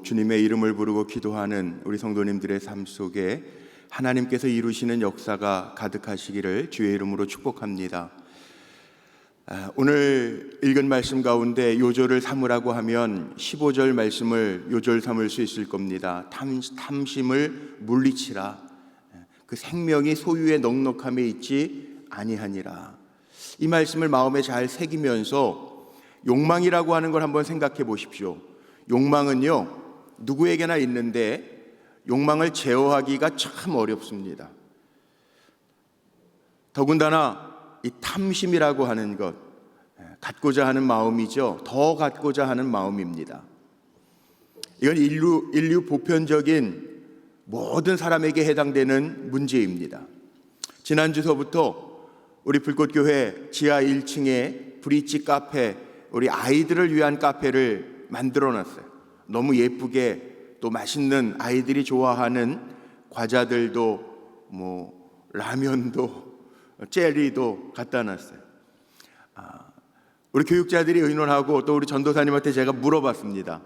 주님의 이름을 부르고 기도하는 우리 성도님들의 삶 속에 하나님께서 이루시는 역사가 가득하시기를 주의 이름으로 축복합니다. 오늘 읽은 말씀 가운데 요절을 삼으라고 하면 15절 말씀을 요절 삼을 수 있을 겁니다. 탐심을 물리치라. 그 생명이 소유의 넉넉함에 있지 아니하니라. 이 말씀을 마음에 잘 새기면서 욕망이라고 하는 걸 한번 생각해 보십시오. 욕망은요, 누구에게나 있는데 욕망을 제어하기가 참 어렵습니다. 더군다나 이 탐심이라고 하는 것, 갖고자 하는 마음이죠. 더 갖고자 하는 마음입니다. 이건 인류 보편적인 모든 사람에게 해당되는 문제입니다. 지난주서부터 우리 불꽃교회 지하 1층에 브릿지 카페, 우리 아이들을 위한 카페를 만들어 놨어요. 너무 예쁘게 또 맛있는 아이들이 좋아하는 과자들도 라면도 젤리도 갖다 놨어요. 우리 교육자들이 의논하고 또 우리 전도사님한테 제가 물어봤습니다.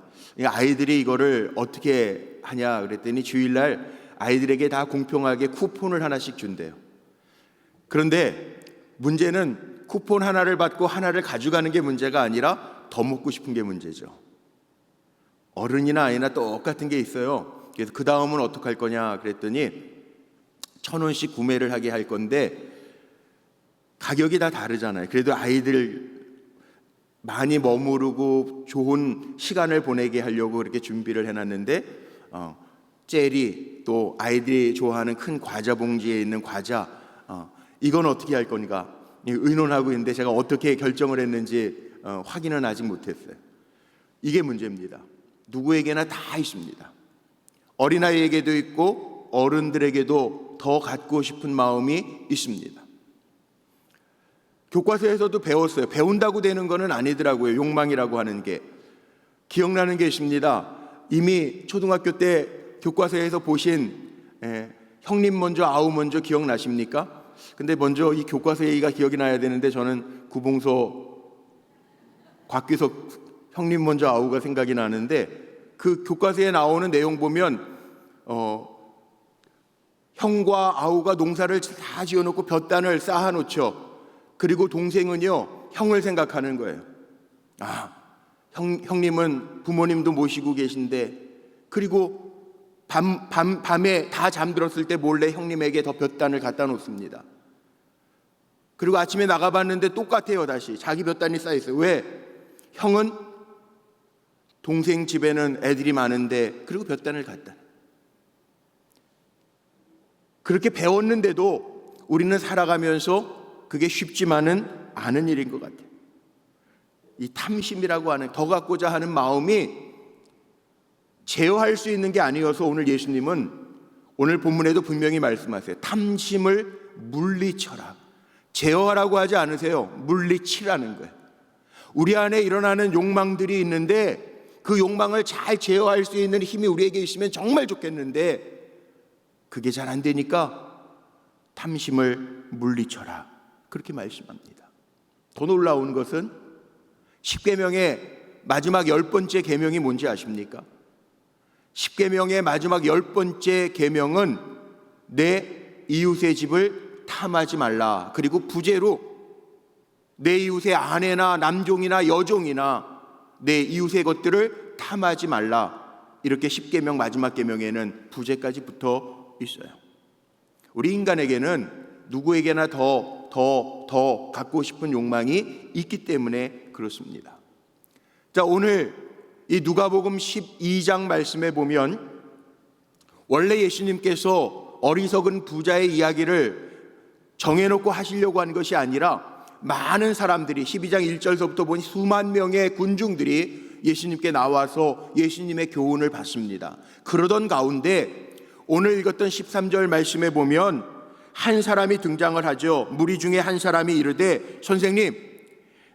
아이들이 이거를 어떻게 하냐 그랬더니 주일날 아이들에게 다 공평하게 쿠폰을 하나씩 준대요. 그런데 문제는 쿠폰 하나를 받고 하나를 가져가는 게 문제가 아니라 더 먹고 싶은 게 문제죠. 어른이나 아이나 똑같은 게 있어요. 그래서 그 다음은 어떻게 할 거냐 그랬더니 1,000원씩 구매를 하게 할 건데 가격이 다 다르잖아요. 그래도 아이들 많이 머무르고 좋은 시간을 보내게 하려고 그렇게 준비를 해놨는데 젤리 또 아이들이 좋아하는 큰 과자 봉지에 있는 과자 이건 어떻게 할 건가 의논하고 있는데 제가 어떻게 결정을 했는지 확인은 아직 못했어요. 이게 문제입니다. 누구에게나 다 있습니다. 어린아이에게도 있고 어른들에게도 더 갖고 싶은 마음이 있습니다. 교과서에서도 배웠어요. 배운다고 되는 거는 아니더라고요. 욕망이라고 하는 게. 기억나는 게 있습니다. 이미 초등학교 때 교과서에서 보신 형님 먼저 아우 먼저 기억나십니까? 근데 먼저 이 교과서 얘기가 기억이 나야 되는데 저는 구봉서 곽규석 형님 먼저 아우가 생각이 나는데 그 교과서에 나오는 내용 보면 형과 아우가 농사를 다 지어놓고 볕단을 쌓아놓죠. 그리고 동생은요 형을 생각하는 거예요. 형님은 부모님도 모시고 계신데 그리고 밤에 다 잠들었을 때 몰래 형님에게 더 볕단을 갖다 놓습니다. 그리고 아침에 나가봤는데 똑같아요. 다시 자기 볕단이 쌓여있어요. 왜? 형은 동생 집에는 애들이 많은데 그리고 볕단을 갖다. 그렇게 배웠는데도 우리는 살아가면서 그게 쉽지만은 않은 일인 것 같아요. 이 탐심이라고 하는 더 갖고자 하는 마음이 제어할 수 있는 게 아니어서 오늘 예수님은 오늘 본문에도 분명히 말씀하세요. 탐심을 물리쳐라. 제어하라고 하지 않으세요. 물리치라는 거예요. 우리 안에 일어나는 욕망들이 있는데 그 욕망을 잘 제어할 수 있는 힘이 우리에게 있으면 정말 좋겠는데 그게 잘 안 되니까 탐심을 물리쳐라. 그렇게 말씀합니다. 더 놀라운 것은 10계명의 마지막 10번째 계명이 뭔지 아십니까? 10계명의 마지막 10번째 계명은 내 이웃의 집을 탐하지 말라. 그리고 부제로 내 이웃의 아내나 남종이나 여종이나 내 이웃의 것들을 탐하지 말라. 이렇게 10계명 마지막 계명에는 부제까지 붙어 있어요. 우리 인간에게는 누구에게나 더 갖고 싶은 욕망이 있기 때문에 그렇습니다. 자, 오늘 이 누가복음 12장 말씀에 보면 원래 예수님께서 어리석은 부자의 이야기를 정해놓고 하시려고 한 것이 아니라 많은 사람들이 12장 1절서부터 보니 수만 명의 군중들이 예수님께 나와서 예수님의 교훈을 받습니다. 그러던 가운데 오늘 읽었던 13절 말씀에 보면 한 사람이 등장을 하죠. 무리 중에 한 사람이 이르되 선생님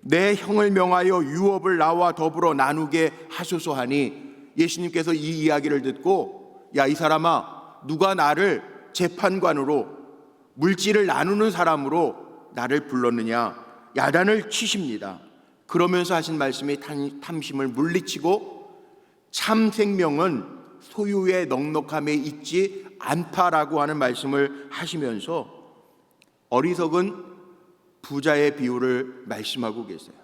내 형을 명하여 유업을 나와 더불어 나누게 하소서 하니 예수님께서 이 이야기를 듣고 야 이 사람아 누가 나를 재판관으로 물질을 나누는 사람으로 나를 불렀느냐 야단을 치십니다. 그러면서 하신 말씀이 탐심을 물리치고 참 생명은 소유의 넉넉함에 있지 않다라고 하는 말씀을 하시면서 어리석은 부자의 비유를 말씀하고 계세요.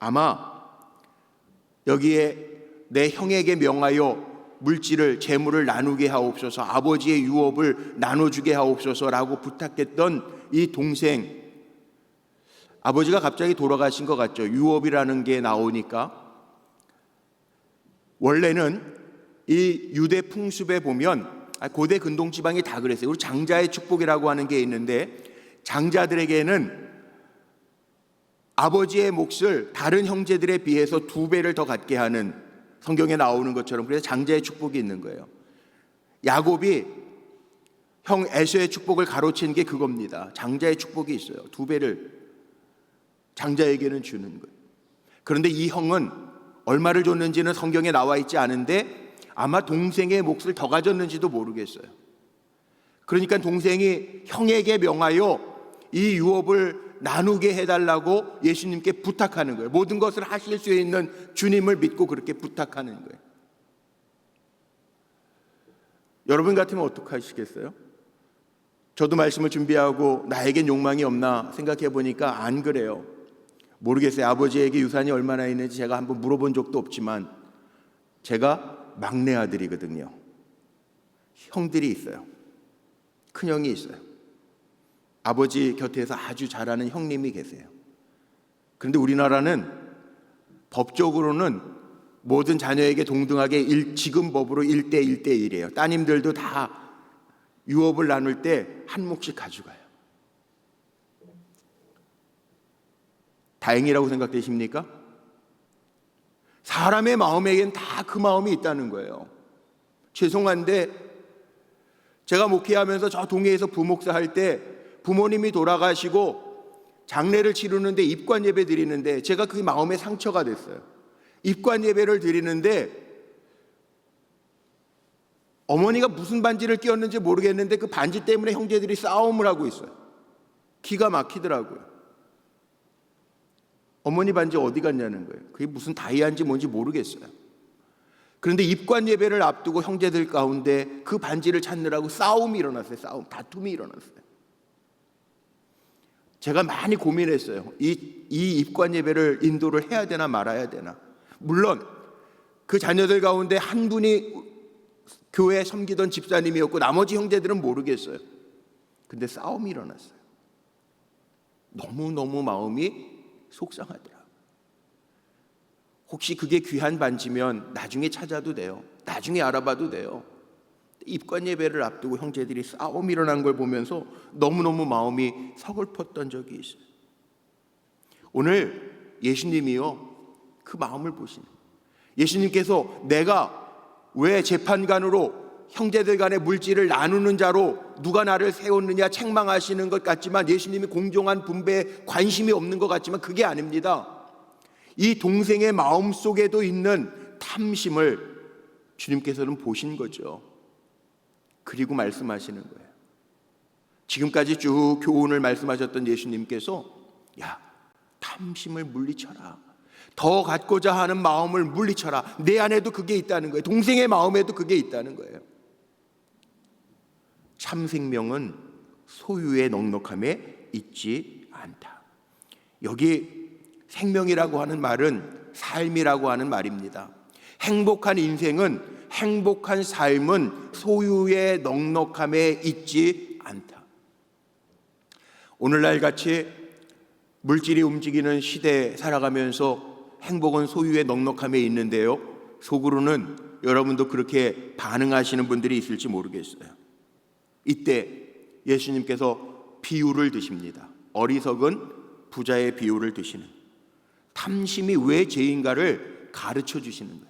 아마 여기에 내 형에게 명하여 물질을 재물을 나누게 하옵소서, 아버지의 유업을 나눠주게 하옵소서라고 부탁했던 이 동생, 아버지가 갑자기 돌아가신 것 같죠. 유업이라는 게 나오니까. 원래는 이 유대 풍습에 보면 고대 근동 지방이 다 그랬어요. 우리 장자의 축복이라고 하는 게 있는데, 장자들에게는 아버지의 몫을 다른 형제들에 비해서 2배를 더 갖게 하는, 성경에 나오는 것처럼, 그래서 장자의 축복이 있는 거예요. 야곱이 형 에서의 축복을 가로챈 게 그겁니다. 장자의 축복이 있어요. 2배를 장자에게는 주는 거예요. 그런데 이 형은 얼마를 줬는지는 성경에 나와 있지 않은데 아마 동생의 몫을 더 가졌는지도 모르겠어요. 그러니까 동생이 형에게 명하여 이 유업을 나누게 해달라고 예수님께 부탁하는 거예요. 모든 것을 하실 수 있는 주님을 믿고 그렇게 부탁하는 거예요. 여러분 같으면 어떻게 하시겠어요? 저도 말씀을 준비하고 나에겐 욕망이 없나 생각해 보니까 안 그래요. 모르겠어요. 아버지에게 유산이 얼마나 있는지 제가 한번 물어본 적도 없지만 제가 막내 아들이거든요. 형들이 있어요. 큰형이 있어요. 아버지 곁에서 아주 잘하는 형님이 계세요. 그런데 우리나라는 법적으로는 모든 자녀에게 동등하게 지금 법으로 1대1이에요. 따님들도 다 유업을 나눌 때 한 몫씩 가져가요. 다행이라고 생각되십니까? 사람의 마음에겐 다 그 마음이 있다는 거예요. 죄송한데 제가 목회하면서 저 동해에서 부목사 할 때 부모님이 돌아가시고 장례를 치르는데 입관 예배 드리는데 제가 그 마음에 상처가 됐어요. 입관 예배를 드리는데 어머니가 무슨 반지를 끼웠는지 모르겠는데 그 반지 때문에 형제들이 싸움을 하고 있어요. 기가 막히더라고요. 어머니 반지 어디 갔냐는 거예요. 그게 무슨 다이아인지 뭔지 모르겠어요. 그런데 입관 예배를 앞두고 형제들 가운데 그 반지를 찾느라고 싸움이 일어났어요. 다툼이 일어났어요. 제가 많이 고민했어요. 이 입관 예배를 인도를 해야 되나 말아야 되나. 물론 그 자녀들 가운데 한 분이 교회 섬기던 집사님이었고 나머지 형제들은 모르겠어요. 근데 싸움이 일어났어요. 너무너무 마음이 속상하더라. 혹시 그게 귀한 반지면 나중에 찾아도 돼요. 나중에 알아봐도 돼요. 입관 예배를 앞두고 형제들이 싸움이 일어난 걸 보면서 너무너무 마음이 서글펐던 적이 있어요. 오늘 예수님이요, 그 마음을 보시는, 예수님께서 내가 왜 재판관으로 형제들 간의 물질을 나누는 자로 누가 나를 세웠느냐 책망하시는 것 같지만, 예수님이 공정한 분배에 관심이 없는 것 같지만 그게 아닙니다. 이 동생의 마음 속에도 있는 탐심을 주님께서는 보신 거죠. 그리고 말씀하시는 거예요. 지금까지 쭉 교훈을 말씀하셨던 예수님께서 야, 탐심을 물리쳐라. 더 갖고자 하는 마음을 물리쳐라. 내 안에도 그게 있다는 거예요. 동생의 마음에도 그게 있다는 거예요. 참 생명은 소유의 넉넉함에 있지 않다. 여기 생명이라고 하는 말은 삶이라고 하는 말입니다. 행복한 인생은, 행복한 삶은 소유의 넉넉함에 있지 않다. 오늘날 같이 물질이 움직이는 시대에 살아가면서 행복은 소유의 넉넉함에 있는데요, 속으로는 여러분도 그렇게 반응하시는 분들이 있을지 모르겠어요. 이때 예수님께서 비유를 드십니다. 어리석은 부자의 비유를 드시는, 탐심이 왜 죄인가를 가르쳐 주시는 거예요.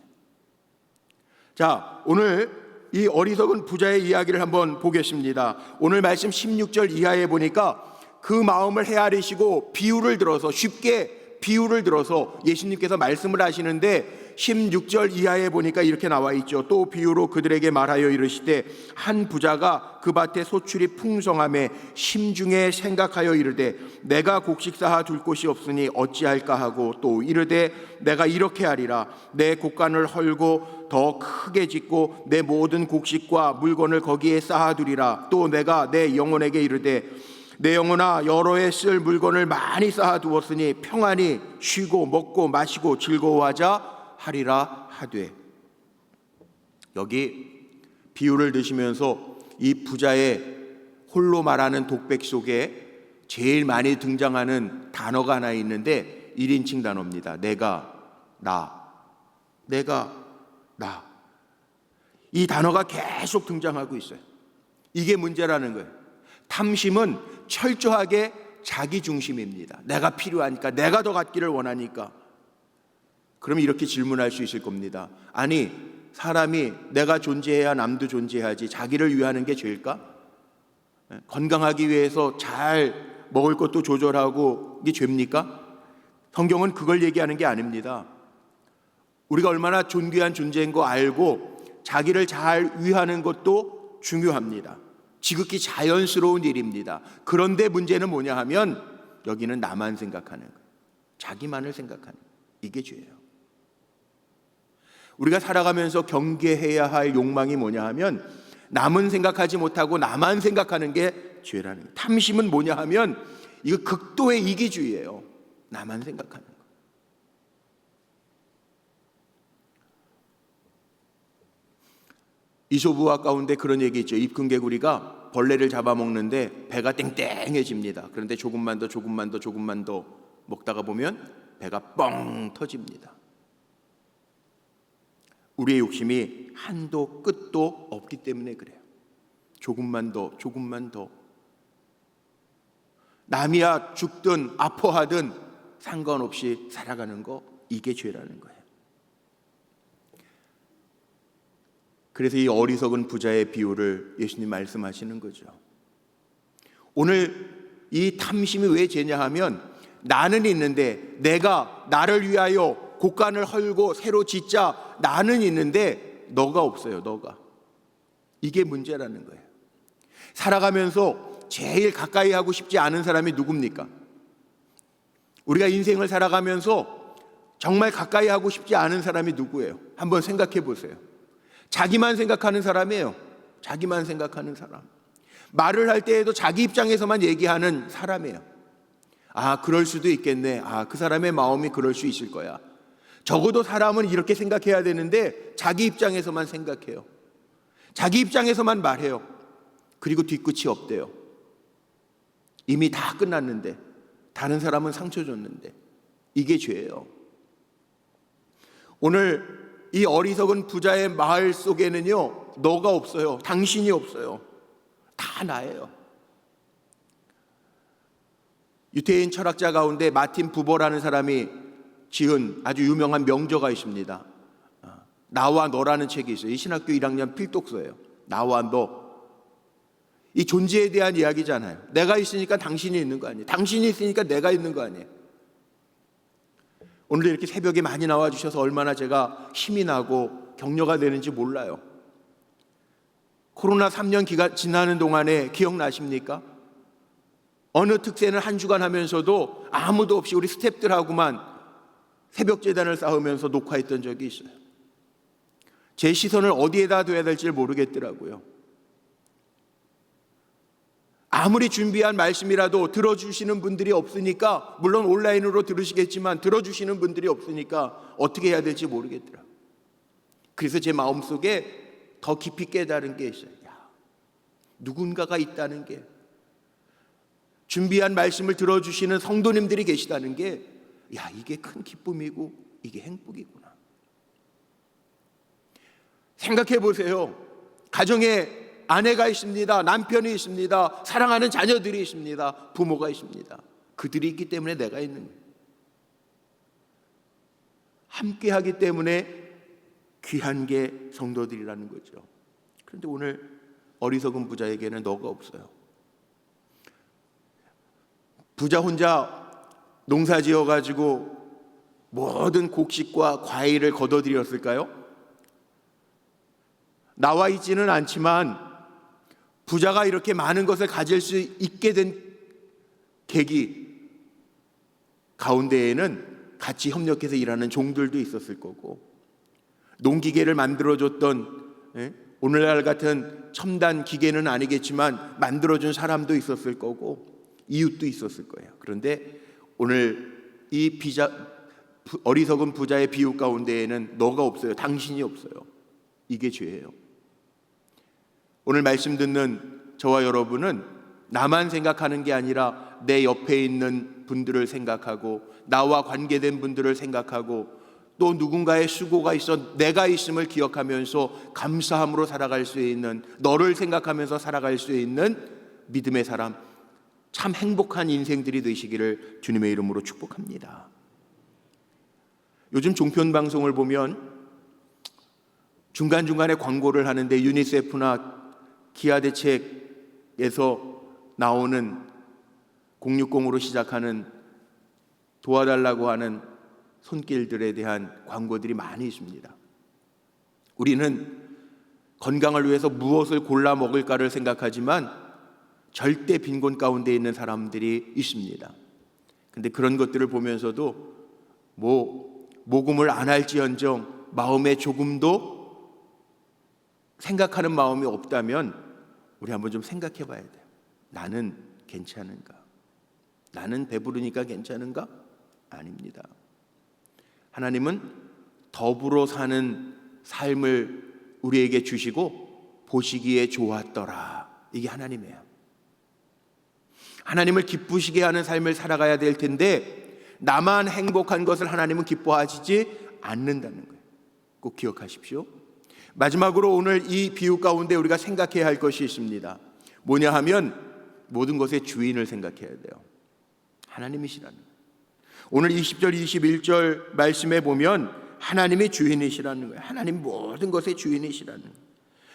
자, 오늘 이 어리석은 부자의 이야기를 한번 보겠습니다. 오늘 말씀 16절 이하에 보니까 그 마음을 헤아리시고 비유를 들어서, 쉽게 비유를 들어서 예수님께서 말씀을 하시는데 16절 이하에 보니까 이렇게 나와 있죠. 또 비유로 그들에게 말하여 이르시되 한 부자가 그 밭에 소출이 풍성함에 심중에 생각하여 이르되 내가 곡식 쌓아 둘 곳이 없으니 어찌할까 하고 또 이르되 내가 이렇게 하리라 내 곡간을 헐고 더 크게 짓고 내 모든 곡식과 물건을 거기에 쌓아두리라. 또 내가 내 영혼에게 이르되 내 영혼아 여러 해 쓸 물건을 많이 쌓아두었으니 평안히 쉬고 먹고 마시고 즐거워하자 하리라 하되. 여기 비유를 드시면서 이 부자의 홀로 말하는 독백 속에 제일 많이 등장하는 단어가 하나 있는데 1인칭 단어입니다. 내가, 나. 내가, 나. 이 단어가 계속 등장하고 있어요. 이게 문제라는 거예요. 탐심은 철저하게 자기 중심입니다. 내가 필요하니까, 내가 더 갖기를 원하니까. 그럼 이렇게 질문할 수 있을 겁니다. 아니, 사람이 내가 존재해야 남도 존재하지 자기를 위하는 게 죄일까? 건강하기 위해서 잘 먹을 것도 조절하고 이게 죄입니까? 성경은 그걸 얘기하는 게 아닙니다. 우리가 얼마나 존귀한 존재인 거 알고 자기를 잘 위하는 것도 중요합니다. 지극히 자연스러운 일입니다. 그런데 문제는 뭐냐 하면 여기는 나만 생각하는 거예요. 자기만을 생각하는 거예요. 이게 죄예요. 우리가 살아가면서 경계해야 할 욕망이 뭐냐 하면 남은 생각하지 못하고 나만 생각하는 게 죄라는 거예요. 탐심은 뭐냐 하면 이거 극도의 이기주의예요. 나만 생각하는 거. 이솝우화 가운데 그런 얘기 있죠. 입금개구리가 벌레를 잡아먹는데 배가 땡땡해집니다. 그런데 조금만 더 먹다가 보면 배가 뻥 터집니다. 우리의 욕심이 한도 끝도 없기 때문에 그래요. 조금만 더. 남이야 죽든 아파하든 상관없이 살아가는 거, 이게 죄라는 거예요. 그래서 이 어리석은 부자의 비유를 예수님 말씀하시는 거죠. 오늘 이 탐심이 왜 죄냐 하면 나는 있는데, 내가 나를 위하여 곡간을 헐고 새로 짓자, 나는 있는데 너가 없어요. 너가. 이게 문제라는 거예요. 살아가면서 제일 가까이 하고 싶지 않은 사람이 누굽니까? 우리가 인생을 살아가면서 정말 가까이 하고 싶지 않은 사람이 누구예요? 한번 생각해 보세요. 자기만 생각하는 사람이에요. 자기만 생각하는 사람. 말을 할 때에도 자기 입장에서만 얘기하는 사람이에요. 아, 그럴 수도 있겠네. 아, 그 사람의 마음이 그럴 수 있을 거야. 적어도 사람은 이렇게 생각해야 되는데 자기 입장에서만 생각해요. 자기 입장에서만 말해요. 그리고 뒤끝이 없대요. 이미 다 끝났는데, 다른 사람은 상처 줬는데. 이게 죄예요. 오늘 이 어리석은 부자의 마을 속에는요, 너가 없어요. 당신이 없어요. 다 나예요. 유태인 철학자 가운데 마틴 부버라는 사람이 지은 아주 유명한 명저가 있습니다. 나와 너라는 책이 있어요. 이 신학교 1학년 필독서예요. 나와 너. 이 존재에 대한 이야기잖아요. 내가 있으니까 당신이 있는 거 아니에요. 당신이 있으니까 내가 있는 거 아니에요. 오늘도 이렇게 새벽에 많이 나와주셔서 얼마나 제가 힘이 나고 격려가 되는지 몰라요. 코로나 3년 지나는 동안에 기억나십니까? 어느 특세는 한 주간 하면서도 아무도 없이 우리 스태프들하고만 새벽 재단을 쌓으면서 녹화했던 적이 있어요. 제 시선을 어디에다 둬야 될지 모르겠더라고요. 아무리 준비한 말씀이라도 들어주시는 분들이 없으니까, 물론 온라인으로 들으시겠지만 들어주시는 분들이 없으니까 어떻게 해야 될지 모르겠더라고요. 그래서 제 마음속에 더 깊이 깨달은 게 있어요. 누군가가 있다는 게, 준비한 말씀을 들어주시는 성도님들이 계시다는 게, 이게 큰 기쁨이고 이게 행복이구나. 생각해 보세요. 가정에 아내가 있습니다. 남편이 있습니다. 사랑하는 자녀들이 있습니다. 부모가 있습니다. 그들이 있기 때문에 내가 있는 거예요. 함께 하기 때문에 귀한 게 성도들이라는 거죠. 그런데 오늘 어리석은 부자에게는 너가 없어요. 부자 혼자 농사 지어가지고 모든 곡식과 과일을 거둬들였을까요? 나와 있지는 않지만 부자가 이렇게 많은 것을 가질 수 있게 된 계기 가운데에는 같이 협력해서 일하는 종들도 있었을 거고, 농기계를 만들어줬던, 오늘날 같은 첨단 기계는 아니겠지만 만들어준 사람도 있었을 거고, 이웃도 있었을 거예요. 그런데 오늘 이 어리석은 부자의 비유 가운데에는 너가 없어요. 당신이 없어요. 이게 죄예요. 오늘 말씀 듣는 저와 여러분은 나만 생각하는 게 아니라 내 옆에 있는 분들을 생각하고, 나와 관계된 분들을 생각하고, 또 누군가의 수고가 있어 내가 있음을 기억하면서 감사함으로 살아갈 수 있는, 너를 생각하면서 살아갈 수 있는 믿음의 사람, 참 행복한 인생들이 되시기를 주님의 이름으로 축복합니다. 요즘 종편 방송을 보면 중간중간에 광고를 하는데 유니세프나 기아대책에서 나오는 060으로 시작하는 도와달라고 하는 손길들에 대한 광고들이 많이 있습니다. 우리는 건강을 위해서 무엇을 골라 먹을까를 생각하지만 절대 빈곤 가운데 있는 사람들이 있습니다. 근데 그런 것들을 보면서도 모금을 안 할지언정 마음에 조금도 생각하는 마음이 없다면 우리 한번 좀 생각해 봐야 돼요. 나는 괜찮은가? 나는 배부르니까 괜찮은가? 아닙니다. 하나님은 더불어 사는 삶을 우리에게 주시고 보시기에 좋았더라. 이게 하나님이에요. 하나님을 기쁘시게 하는 삶을 살아가야 될 텐데 나만 행복한 것을 하나님은 기뻐하시지 않는다는 거예요. 꼭 기억하십시오. 마지막으로 오늘 이 비유 가운데 우리가 생각해야 할 것이 있습니다. 뭐냐 하면 모든 것의 주인을 생각해야 돼요. 하나님이시라는 거예요. 오늘 20절 21절 말씀에 보면 하나님이 주인이시라는 거예요. 하나님 모든 것의 주인이시라는 거예요.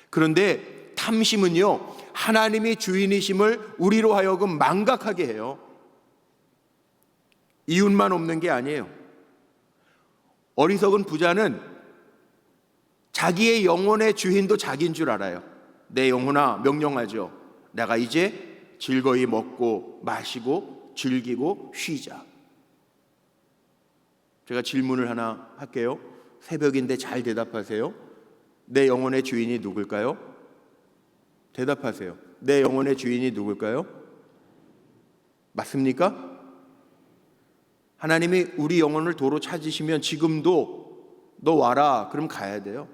그런데 탐심은요, 하나님이 주인이심을 우리로 하여금 망각하게 해요. 이웃만 없는 게 아니에요. 어리석은 부자는 자기의 영혼의 주인도 자기인 줄 알아요. 내 영혼아 명령하죠. 내가 이제 즐거이 먹고 마시고 즐기고 쉬자. 제가 질문을 하나 할게요. 새벽인데 잘 대답하세요. 내 영혼의 주인이 누굴까요? 대답하세요. 내 영혼의 주인이 누굴까요? 맞습니까? 하나님이 우리 영혼을 도로 찾으시면 지금도 너 와라 그럼 가야 돼요.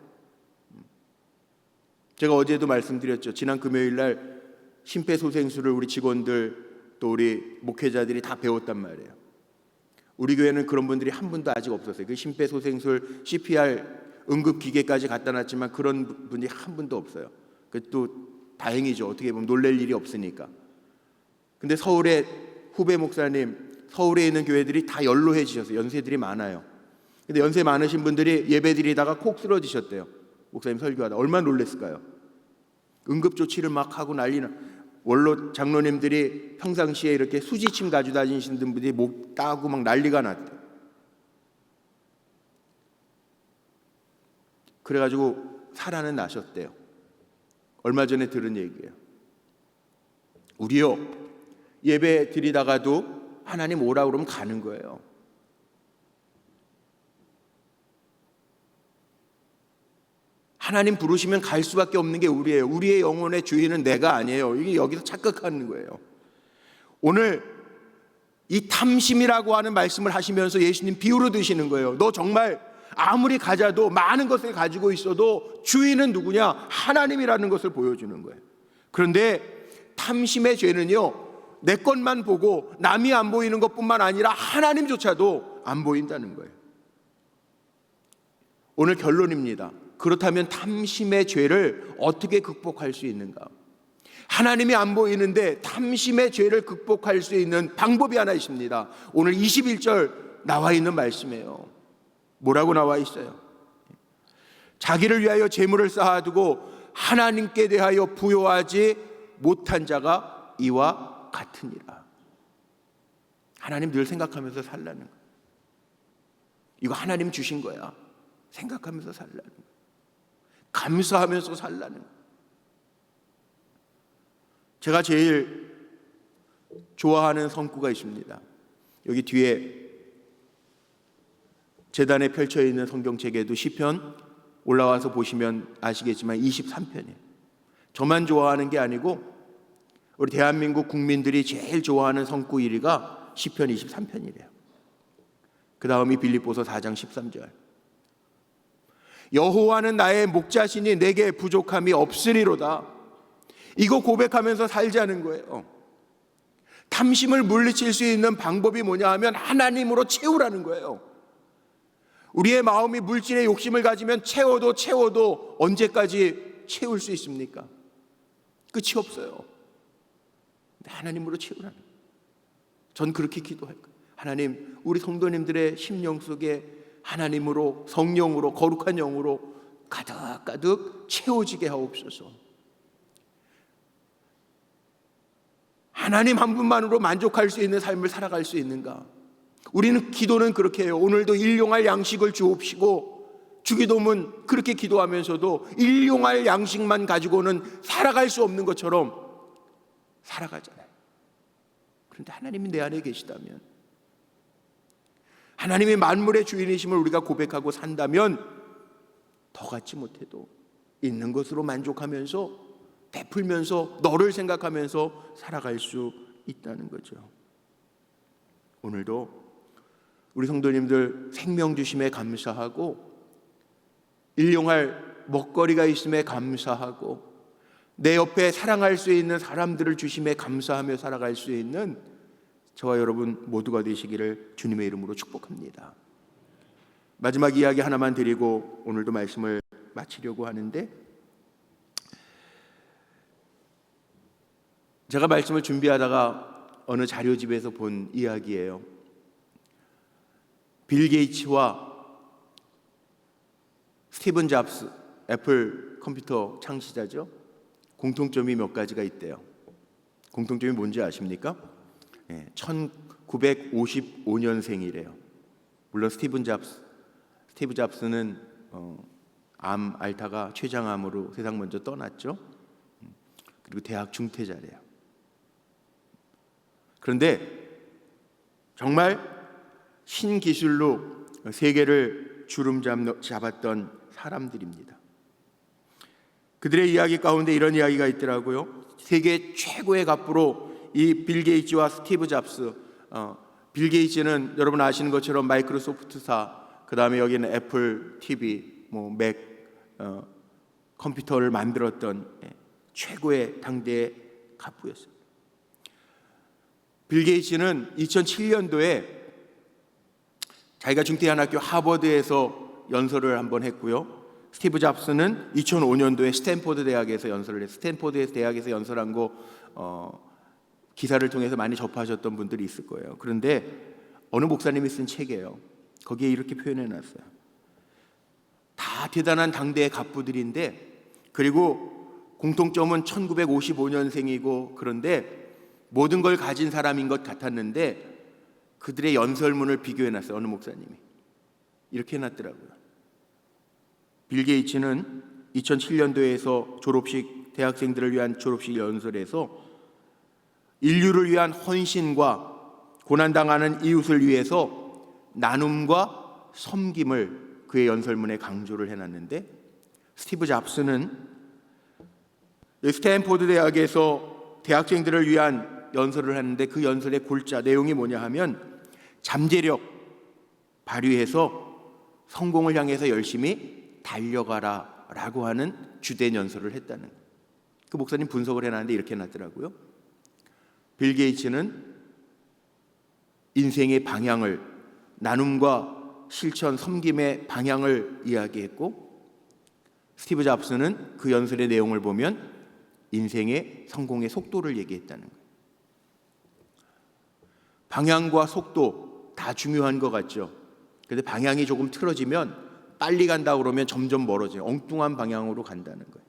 제가 어제도 말씀드렸죠. 지난 금요일 날 심폐소생술을 우리 직원들 또 우리 목회자들이 다 배웠단 말이에요. 우리 교회는 그런 분들이 한 분도 아직 없었어요. 그 심폐소생술 CPR 응급기계까지 갖다 놨지만 그런 분이 한 분도 없어요. 또 다행이죠. 어떻게 보면 놀랄 일이 없으니까. 근데 서울의 후배 목사님, 서울에 있는 교회들이 다 연로해지셨어요. 연세들이 많아요. 근데 연세 많으신 분들이 예배 드리다가 콕 쓰러지셨대요. 목사님 설교하다. 얼마나 놀랐을까요? 응급조치를 막 하고 난리나. 원로 장로님들이 평상시에 이렇게 수지침 가지고 다니시는 분들이 목 따고 막 난리가 났대요. 그래가지고 살아는 나셨대요. 얼마 전에 들은 얘기예요. 우리요, 예배 드리다가도 하나님 오라 그러면 가는 거예요. 하나님 부르시면 갈 수밖에 없는 게 우리예요. 우리의 영혼의 주인은 내가 아니에요. 이게 여기서 착각하는 거예요. 오늘 이 탐심이라고 하는 말씀을 하시면서 예수님 비유로 드시는 거예요. 너 정말 아무리 가져도 많은 것을 가지고 있어도 주인은 누구냐? 하나님이라는 것을 보여주는 거예요. 그런데 탐심의 죄는요, 내 것만 보고 남이 안 보이는 것뿐만 아니라 하나님조차도 안 보인다는 거예요. 오늘 결론입니다. 그렇다면 탐심의 죄를 어떻게 극복할 수 있는가? 하나님이 안 보이는데 탐심의 죄를 극복할 수 있는 방법이 하나 있습니다. 오늘 21절 나와 있는 말씀이에요. 뭐라고 나와 있어요? 자기를 위하여 재물을 쌓아두고 하나님께 대하여 부요하지 못한 자가 이와 같으니라. 하나님 늘 생각하면서 살라는 거예요. 이거 하나님 주신 거야. 생각하면서 살라는 거야. 감사하면서 살라는 거야. 제가 제일 좋아하는 성구가 있습니다. 여기 뒤에 재단에 펼쳐 있는 성경책에도 시편 올라와서 보시면 아시겠지만 23편이에요. 저만 좋아하는 게 아니고 우리 대한민국 국민들이 제일 좋아하는 성구 1위가 시편 23편이래요. 그 다음이 빌립보서 4장 13절. 여호와는 나의 목자시니 내게 부족함이 없으리로다. 이거 고백하면서 살자는 거예요. 탐심을 물리칠 수 있는 방법이 뭐냐 하면 하나님으로 채우라는 거예요. 우리의 마음이 물질의 욕심을 가지면 채워도 언제까지 채울 수 있습니까? 끝이 없어요. 근데 하나님으로 채우라는 거예요. 전 그렇게 기도할 거예요. 하나님, 우리 성도님들의 심령 속에 하나님으로, 성령으로, 거룩한 영으로 가득가득 채워지게 하옵소서. 하나님 한 분만으로 만족할 수 있는 삶을 살아갈 수 있는가? 우리는 기도는 그렇게 해요. 오늘도 일용할 양식을 주옵시고, 주기도문 그렇게 기도하면서도 일용할 양식만 가지고는 살아갈 수 없는 것처럼 살아가잖아요. 그런데 하나님이 내 안에 계시다면, 하나님이 만물의 주인이심을 우리가 고백하고 산다면 더 갖지 못해도 있는 것으로 만족하면서 베풀면서 너를 생각하면서 살아갈 수 있다는 거죠. 오늘도 우리 성도님들 생명 주심에 감사하고, 일용할 먹거리가 있음에 감사하고, 내 옆에 사랑할 수 있는 사람들을 주심에 감사하며 살아갈 수 있는 저와 여러분 모두가 되시기를 주님의 이름으로 축복합니다. 마지막 이야기 하나만 드리고 오늘도 말씀을 마치려고 하는데, 제가 말씀을 준비하다가 어느 자료집에서 본 이야기예요. 빌 게이츠와 스티븐 잡스, 애플 컴퓨터 창시자죠. 공통점이 몇 가지가 있대요. 공통점이 뭔지 아십니까? 1955년생이래요. 물론 스티브 잡스는 암 앓다가 췌장암으로 세상 먼저 떠났죠. 그리고 대학 중퇴자래요. 그런데 정말 신기술로 세계를 주름 잡았던 사람들입니다. 그들의 이야기 가운데 이런 이야기가 있더라고요. 세계 최고의 갑부로 이 빌 게이츠와 스티브 잡스, 빌 게이츠는 여러분 아시는 것처럼 마이크로소프트사, 그 다음에 여기는 애플 TV, 맥 컴퓨터를 만들었던 최고의 당대의 갑부였어요. 빌 게이츠는 2007년도에 자기가 중퇴한 학교 하버드에서 연설을 한번 했고요. 스티브 잡스는 2005년도에 스탠포드 대학에서 연설을 했어요. 스탠포드 대학에서 연설한 거 기사를 통해서 많이 접하셨던 분들이 있을 거예요. 그런데 어느 목사님이 쓴 책이에요. 거기에 이렇게 표현해놨어요. 다 대단한 당대의 갑부들인데, 그리고 공통점은 1955년생이고 그런데 모든 걸 가진 사람인 것 같았는데 그들의 연설문을 비교해놨어요. 어느 목사님이 이렇게 해놨더라고요. 빌 게이츠는 2007년도에서 대학생들을 위한 졸업식 연설에서 인류를 위한 헌신과 고난당하는 이웃을 위해서 나눔과 섬김을 그의 연설문에 강조를 해놨는데, 스티브 잡스는 스탠포드 대학에서 대학생들을 위한 연설을 하는데 그 연설의 골자 내용이 뭐냐 하면 잠재력 발휘해서 성공을 향해서 열심히 달려가라 라고 하는 주된 연설을 했다는 거예요. 그 목사님 분석을 해놨는데 이렇게 해놨더라고요. 빌 게이츠는 인생의 방향을, 나눔과 실천, 섬김의 방향을 이야기했고, 스티브 잡스는 그 연설의 내용을 보면 인생의 성공의 속도를 얘기했다는 거예요. 방향과 속도 다 중요한 것 같죠. 그런데 방향이 조금 틀어지면 빨리 간다 그러면 점점 멀어져요. 엉뚱한 방향으로 간다는 거예요.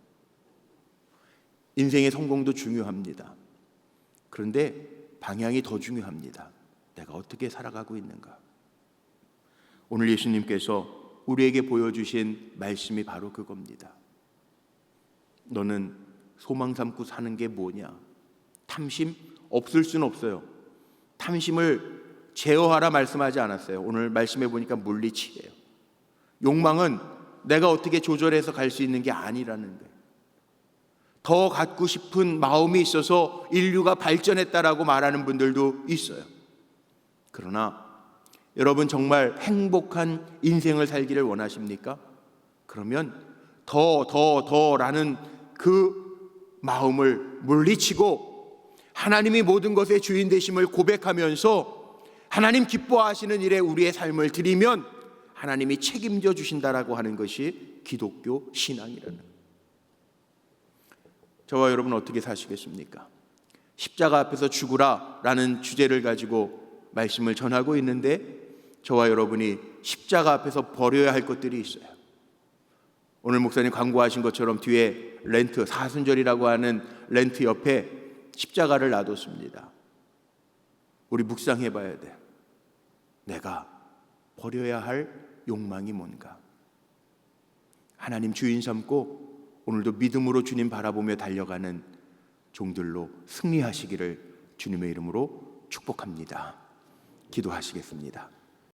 인생의 성공도 중요합니다. 그런데 방향이 더 중요합니다. 내가 어떻게 살아가고 있는가. 오늘 예수님께서 우리에게 보여주신 말씀이 바로 그겁니다. 너는 소망 삼고 사는 게 뭐냐? 탐심 없을 수는 없어요. 탐심을 제어하라 말씀하지 않았어요. 오늘 말씀해 보니까 물리치래요. 욕망은 내가 어떻게 조절해서 갈 수 있는 게 아니라는 거예요. 더 갖고 싶은 마음이 있어서 인류가 발전했다라고 말하는 분들도 있어요. 그러나 여러분 정말 행복한 인생을 살기를 원하십니까? 그러면 더라는 그 마음을 물리치고 하나님이 모든 것의 주인 되심을 고백하면서 하나님 기뻐하시는 일에 우리의 삶을 드리면 하나님이 책임져 주신다라고 하는 것이 기독교 신앙이라는 거예요. 저와 여러분 어떻게 사시겠습니까? 십자가 앞에서 죽으라라는 주제를 가지고 말씀을 전하고 있는데 저와 여러분이 십자가 앞에서 버려야 할 것들이 있어요. 오늘 목사님 광고하신 것처럼 뒤에 렌트, 사순절이라고 하는 렌트 옆에 십자가를 놔뒀습니다. 우리 묵상해 봐야 돼요. 내가 버려야 할 욕망이 뭔가? 하나님 주인 삼고 오늘도 믿음으로 주님 바라보며 달려가는 종들로 승리하시기를 주님의 이름으로 축복합니다. 기도하시겠습니다.